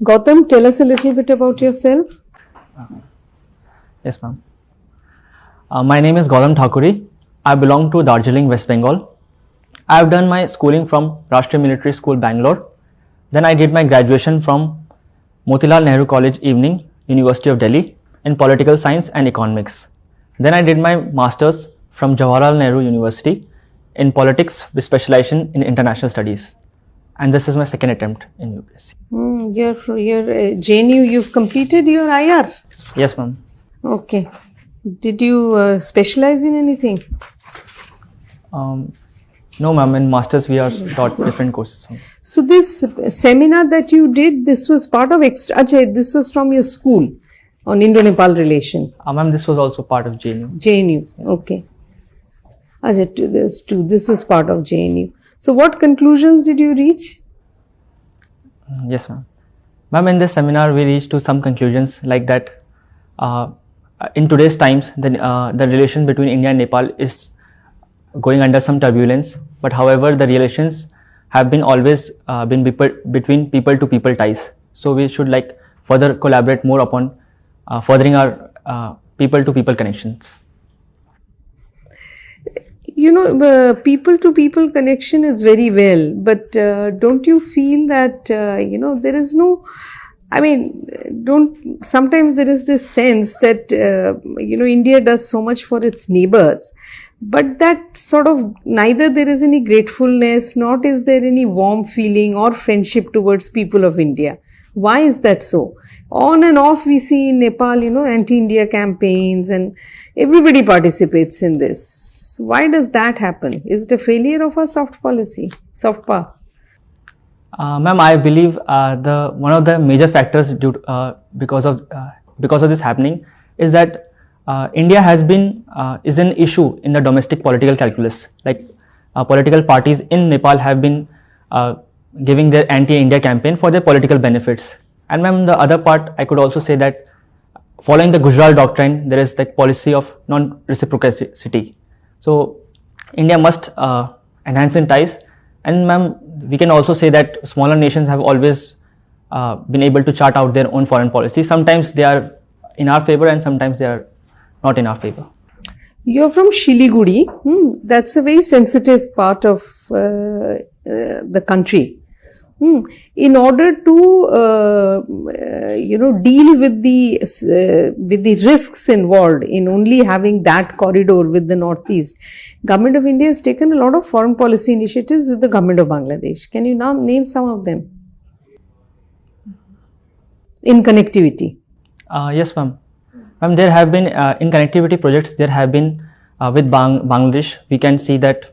Gautam, tell us a little bit about yourself. Yes, ma'am. My name is Gautam Thakuri. I belong to Darjeeling, West Bengal. I have done my schooling from Rashtriya Military School, Bangalore. Then I did my graduation from Motilal Nehru College, Evening, University of Delhi in Political Science and Economics. Then I did my Masters from Jawaharlal Nehru University in Politics with specialization in International Studies. And this is my second attempt in UPSC. You're JNU, you've completed your IR. Yes, ma'am. Okay. Did you specialize in anything? No, ma'am. In Masters, we are taught different courses. So this seminar that you did, this was part of Ajay, this was from your school on Indo-Nepal relation. Ma'am, this was also part of JNU. JNU, okay. Ajay, this was part of JNU. So what conclusions did you reach? Yes, ma'am. Ma'am, in this seminar, we reached to some conclusions like that in today's times, the relation between India and Nepal is going under some turbulence. But however, the relations have been always been between people to people ties. So we should further collaborate more upon furthering our people to people connections. You know, people to people connection is very well, but don't you feel that, there is no, sometimes there is this sense that, India does so much for its neighbors, but that sort of neither there is any gratefulness, nor is there any warm feeling or friendship towards people of India. Why is that so? On and off we see in Nepal, anti-India campaigns and everybody participates in this. Why does that happen? Is it a failure of our soft policy, soft power? Ma'am, I believe one of the major factors because of this happening is that India is an issue in the domestic political calculus. Political parties in Nepal have been giving their anti-India campaign for their political benefits. And ma'am, the other part, I could also say that following the Gujarat doctrine, there is the policy of non-reciprocity. So India must enhance its ties. And ma'am, we can also say that smaller nations have always been able to chart out their own foreign policy. Sometimes they are in our favor and sometimes they are not in our favor. You're from Shiliguri. That's a very sensitive part of the country. In order to deal with the risks involved in only having that corridor with the Northeast, Government of India has taken a lot of foreign policy initiatives with the Government of Bangladesh. Can you now name some of them in connectivity? Yes, ma'am. Ma'am, there have been in connectivity projects. There have been with Bangladesh. We can see that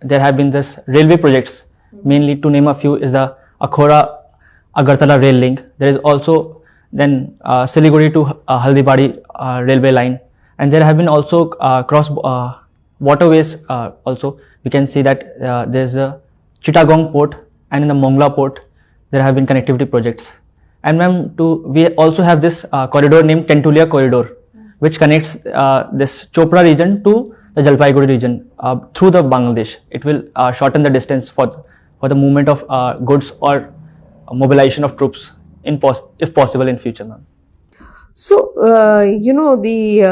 there have been this railway projects. Mainly, to name a few, is the Akhora-Agartala rail link. There is also then Siliguri to Haldibari railway line, and there have been also cross waterways. Also, we can see that there is a Chittagong port, and in the Mongla port, there have been connectivity projects. And ma'am, we also have this corridor named Tentulia corridor, which connects this Chopra region to the Jalpaiguri region through the Bangladesh. It will shorten the distance for the movement of goods or mobilization of troops if possible in future, ma'am. So, the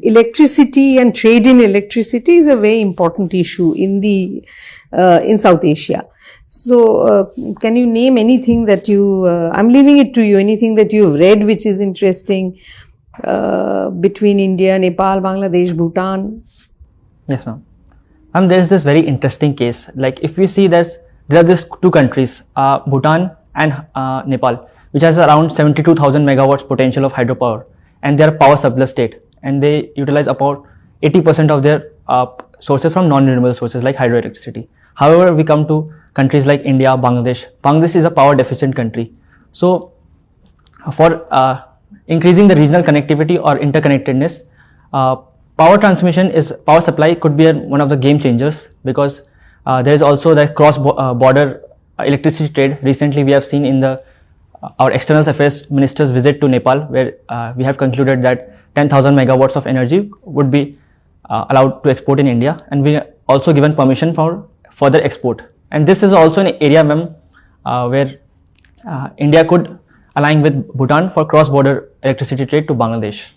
electricity and trade in electricity is a very important issue in South Asia. So, can you name anything that I'm leaving it to you, anything that you've read which is interesting between India, Nepal, Bangladesh, Bhutan? Yes, ma'am. There is this very interesting case. If we see there are these two countries, Bhutan and Nepal, which has around 72,000 megawatts potential of hydropower, and they are power surplus state, and they utilize about 80% of their sources from non-renewable sources like hydroelectricity. However, we come to countries like India, Bangladesh. Bangladesh is a power deficient country. So, for increasing the regional connectivity or interconnectedness, power supply could be one of the game changers, because there is also the cross border electricity trade. Recently, we have seen in our external affairs minister's visit to Nepal, where we have concluded that 10,000 megawatts of energy would be allowed to export in India, and we also given permission for further export. And this is also an area, ma'am, where India could align with Bhutan for cross-border electricity trade to Bangladesh.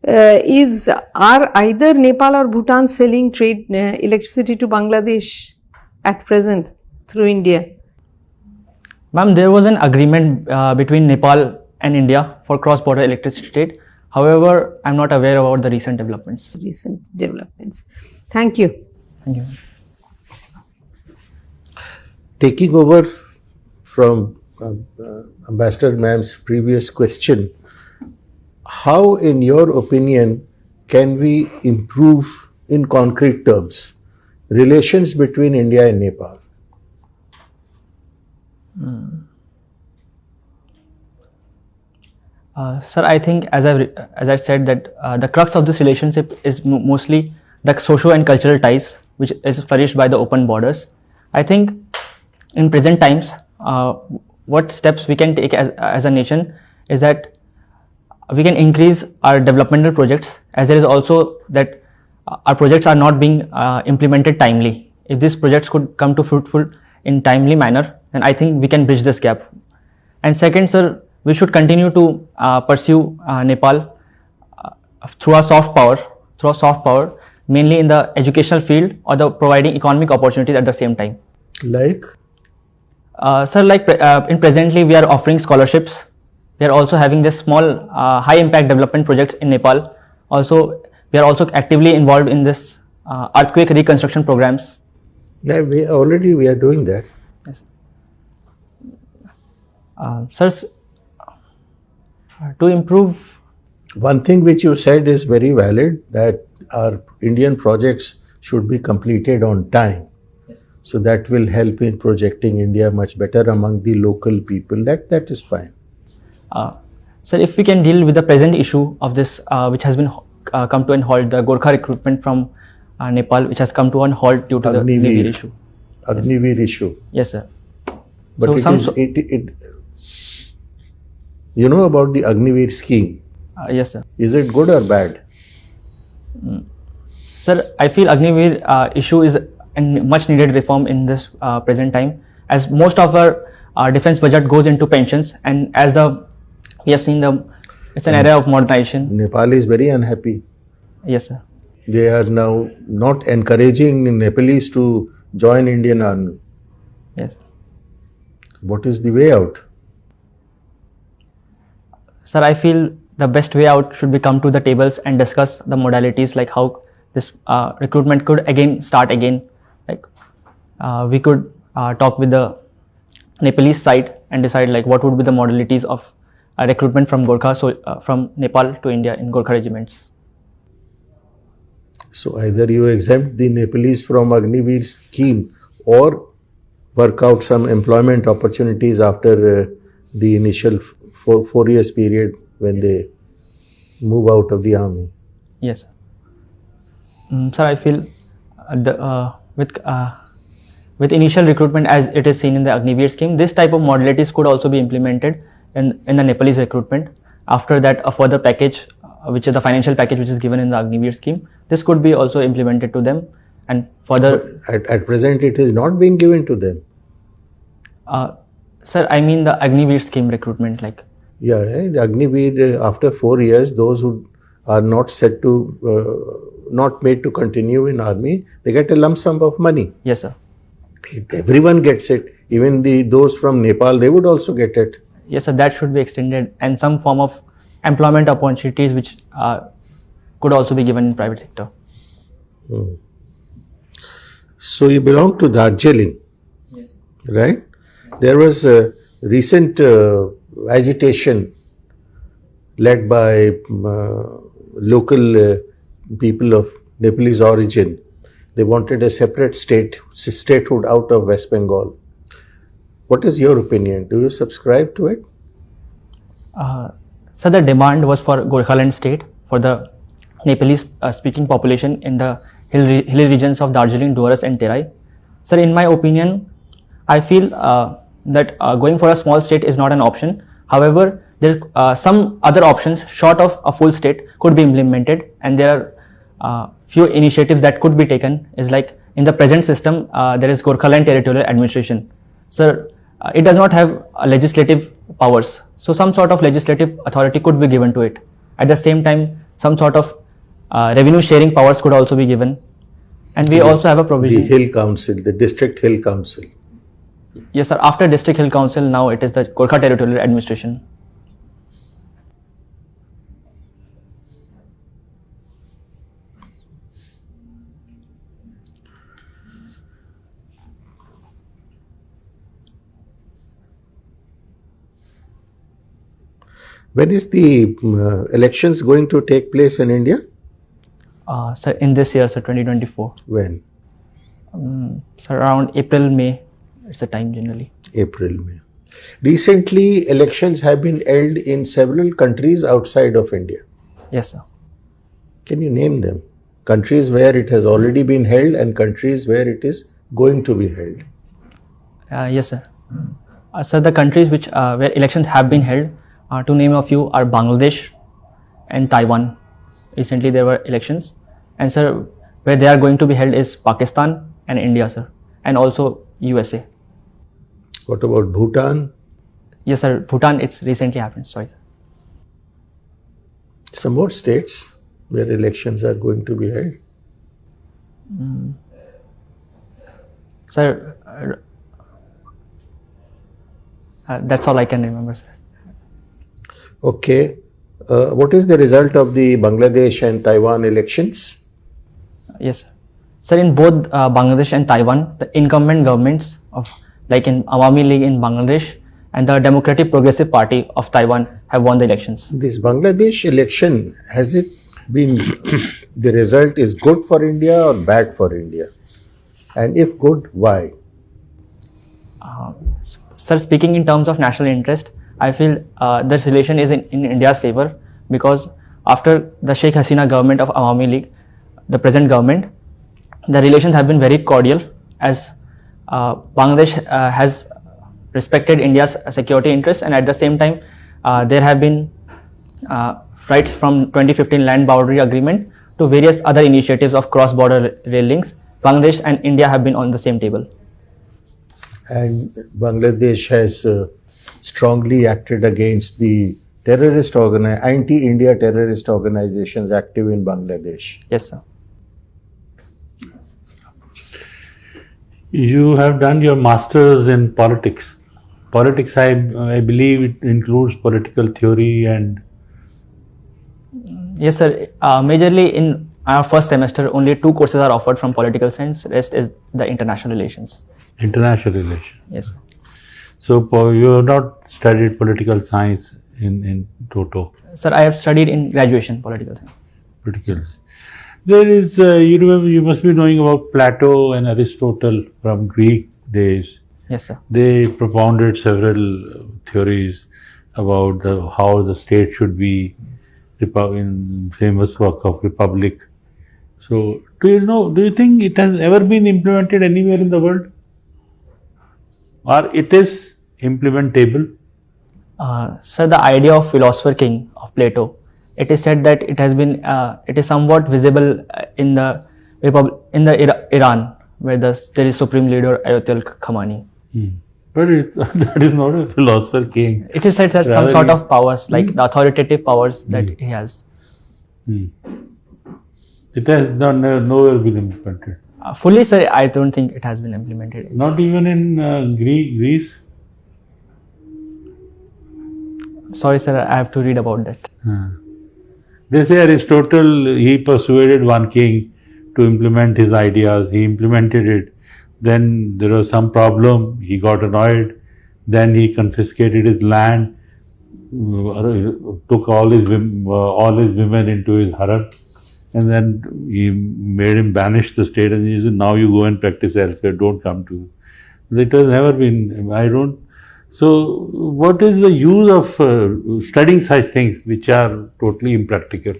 Are either Nepal or Bhutan selling trade electricity to Bangladesh at present through India? Ma'am, there was an agreement between Nepal and India for cross-border electricity trade. However, I'm not aware about the recent developments. Thank you. Thank you. Taking over from Ambassador Ma'am's previous question, how, in your opinion, can we improve in concrete terms relations between India and Nepal? Sir, I think as I said that the crux of this relationship is mostly the socio and cultural ties, which is flourished by the open borders. I think in present times, what steps we can take as a nation is that we can increase our developmental projects, as there is also that our projects are not being implemented timely. If these projects could come to fruitful in timely manner, then I think we can bridge this gap. And second, sir, we should continue to pursue Nepal through our soft power, mainly in the educational field or the providing economic opportunities at the same time. Like? Sir, in presently we are offering scholarships. We are also having this small high impact development projects in Nepal. Also, we are also actively involved in this earthquake reconstruction programs. Yeah, we are doing that. Yes. Sir, to improve. One thing which you said is very valid, that our Indian projects should be completed on time. Yes. So that will help in projecting India much better among the local people. That is fine. Sir, if we can deal with the present issue of this, which has been come to an halt, the Gorkha recruitment from Nepal, which has come to an halt due to the Agniveer issue. Agniveer issue. Yes, sir. But so you know about the Agniveer scheme? Yes, sir. Is it good or bad? Sir, I feel Agniveer issue is a much needed reform in this present time, as most of our defense budget goes into pensions, and as we have seen it's an era of modernization. Nepal is very unhappy. Yes, sir. They are now not encouraging Nepalese to join Indian Army. Yes. What is the way out? Sir, I feel the best way out should be come to the tables and discuss the modalities, like how this recruitment could start again. Like we could talk with the Nepalese side and decide like what would be the modalities of recruitment from Gorkha, from Nepal to India in Gorkha regiments. So either you exempt the Nepalese from Agniveer scheme or work out some employment opportunities after the initial 4 years period when they move out of the army. Yes, sir. Sir, I feel with initial recruitment as it is seen in the Agniveer scheme, this type of modalities could also be implemented in the Nepalese recruitment. After that, a further package, which is the financial package which is given in the Agniveer scheme, this could be also implemented to them. And further, but at present it is not being given to them. Sir, I mean the Agniveer scheme recruitment, like. Yeah, the Agniveer, after 4 years, those who are not set to, not made to continue in army, they get a lump sum of money. Yes, sir. Everyone gets it. Even those from Nepal, they would also get it. Yes, sir. That should be extended, and some form of employment opportunities which could also be given in private sector. So you belong to Darjeeling, yes, right? There was a recent agitation led by local people of Nepalese origin. They wanted a separate statehood out of West Bengal. What is your opinion? Do you subscribe to it? So the demand was for Gorkhaland state for the Nepalese speaking population in the hilly regions of Darjeeling, Doras and Terai. Sir, in my opinion, I feel that going for a small state is not an option. However, there are some other options short of a full state could be implemented, and there are few initiatives that could be taken. Is like in the present system, there is Gorkhaland Territorial Administration. Sir, it does not have legislative powers. So some sort of legislative authority could be given to it. At the same time, some sort of revenue sharing powers could also be given. And we also have a provision. The Hill Council, the District Hill Council. Yes, sir. After District Hill Council, now it is the Gorkha Territorial Administration. When is the elections going to take place in India? Sir, in this year, sir, 2024. When? Sir, around April, May, it's the time generally. April, May. Recently, elections have been held in several countries outside of India. Yes, sir. Can you name them? Countries where it has already been held and countries where it is going to be held. Yes, sir. Sir, the countries which where elections have been held, to name a few, are Bangladesh and Taiwan. Recently there were elections. And sir, where they are going to be held is Pakistan and India, sir. And also USA. What about Bhutan? Yes, sir. Bhutan, it's recently happened. Sorry, sir. Some more states where elections are going to be held. Sir, that's all I can remember, sir. Okay. What is the result of the Bangladesh and Taiwan elections? Yes, sir. Sir, in both Bangladesh and Taiwan, the incumbent governments of, like in Awami League in Bangladesh and the Democratic Progressive Party of Taiwan, have won the elections. This Bangladesh election, has it been, the result is good for India or bad for India? And if good, why? Sir, speaking in terms of national interest, I feel this relation is in India's favor, because after the Sheikh Hasina government of Awami League, the present government, the relations have been very cordial, as Bangladesh has respected India's security interests, and at the same time there have been rights from 2015 land boundary agreement to various other initiatives of cross-border rail links. Bangladesh and India have been on the same table. And Bangladesh has strongly acted against the anti-India terrorist organizations active in Bangladesh. Yes, sir. You have done your masters in politics. Politics, I believe it includes political theory and... Yes, sir. Majorly in our first semester, only 2 courses are offered from political science. Rest is the international relations. International relations. Yes, sir. So you have not studied political science in toto. Sir, I have studied in graduation political science. Political. There is, you remember, you must be knowing about Plato and Aristotle from Greek days. Yes, sir. They propounded several theories about how the state should be, in famous work of Republic. So, do you think it has ever been implemented anywhere in the world? Or it is implementable? Sir, the idea of philosopher king of Plato, it is said that it has been, it is somewhat visible in the Iran, where there is supreme leader Ayatollah Khamenei. But that is not a philosopher king. It is said that some sort of powers, like the authoritative powers that he has. It has nowhere been implemented. Fully, sir, I don't think it has been implemented. Not even in Greece? Sorry, sir, I have to read about that. They say Aristotle, he persuaded one king to implement his ideas. He implemented it. Then there was some problem. He got annoyed. Then he confiscated his land, took all his women into his harem, and then he made him banish the state. And he said, "Now you go and practice elsewhere. Don't come to." It has never been. So, what is the use of studying such things which are totally impractical?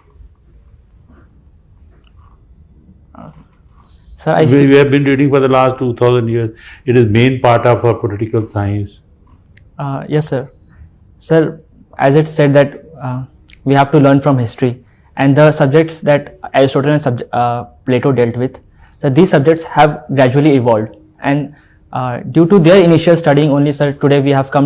Sir, we have been reading for the last 2000 years. It is main part of our political science. Yes, sir. Sir, as it said that we have to learn from history, and the subjects that Aristotle and Plato dealt with, so these subjects have gradually evolved, and Due to their initial studying only, sir, today we have come